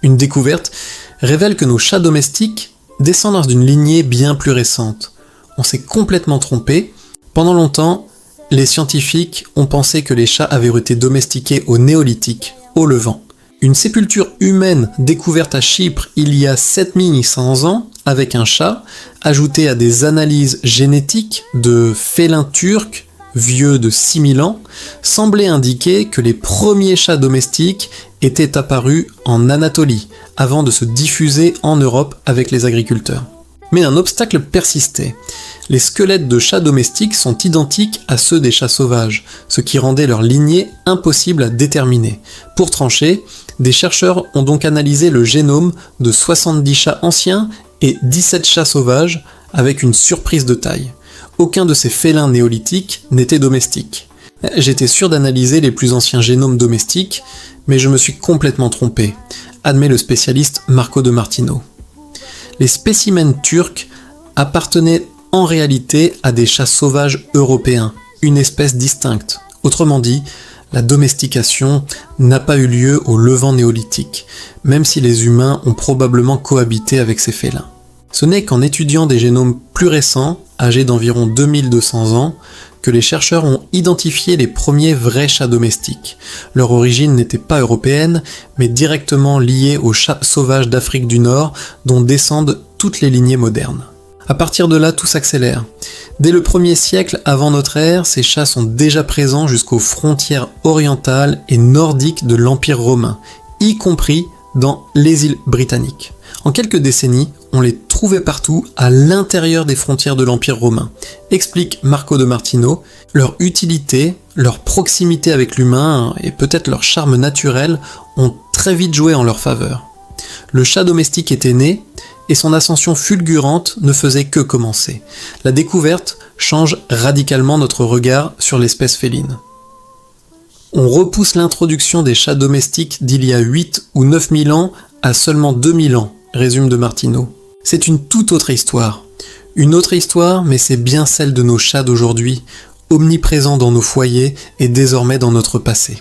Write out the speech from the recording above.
Une découverte révèle que nos chats domestiques descendent d'une lignée bien plus récente. On s'est complètement trompé. Pendant longtemps, les scientifiques ont pensé que les chats avaient été domestiqués au Néolithique, au Levant. Une sépulture humaine découverte à Chypre il y a 7500 ans, avec un chat, ajoutée à des analyses génétiques de félins turcs vieux de 6000 ans, semblait indiquer que les premiers chats domestiques étaient apparus en Anatolie, avant de se diffuser en Europe avec les agriculteurs. Mais un obstacle persistait. Les squelettes de chats domestiques sont identiques à ceux des chats sauvages, ce qui rendait leur lignée impossible à déterminer. Pour trancher, des chercheurs ont donc analysé le génome de 70 chats anciens et 17 chats sauvages, avec une surprise de taille. Aucun de ces félins néolithiques n'était domestique. J'étais sûr d'analyser les plus anciens génomes domestiques, mais je me suis complètement trompé, admet le spécialiste Marco de Martino. Les spécimens turcs appartenaient en réalité à des chats sauvages européens, une espèce distincte. Autrement dit, la domestication n'a pas eu lieu au Levant néolithique, même si les humains ont probablement cohabité avec ces félins. Ce n'est qu'en étudiant des génomes plus récents, âgés d'environ 2200 ans, que les chercheurs ont identifié les premiers vrais chats domestiques. Leur origine n'était pas européenne, mais directement liée aux chats sauvages d'Afrique du Nord, dont descendent toutes les lignées modernes. À partir de là, tout s'accélère. Dès le 1er siècle avant notre ère, ces chats sont déjà présents jusqu'aux frontières orientales et nordiques de l'Empire romain, y compris dans les îles britanniques. En quelques décennies, on les trouvait partout à l'intérieur des frontières de l'Empire romain. Explique Marco de Martino, leur utilité, leur proximité avec l'humain et peut-être leur charme naturel ont très vite joué en leur faveur. Le chat domestique était né et son ascension fulgurante ne faisait que commencer. La découverte change radicalement notre regard sur l'espèce féline. On repousse l'introduction des chats domestiques d'il y a 8 ou 9000 ans à seulement 2000 ans, résume de Martino. C'est une toute autre histoire. Une autre histoire, mais c'est bien celle de nos chats d'aujourd'hui, omniprésents dans nos foyers et désormais dans notre passé.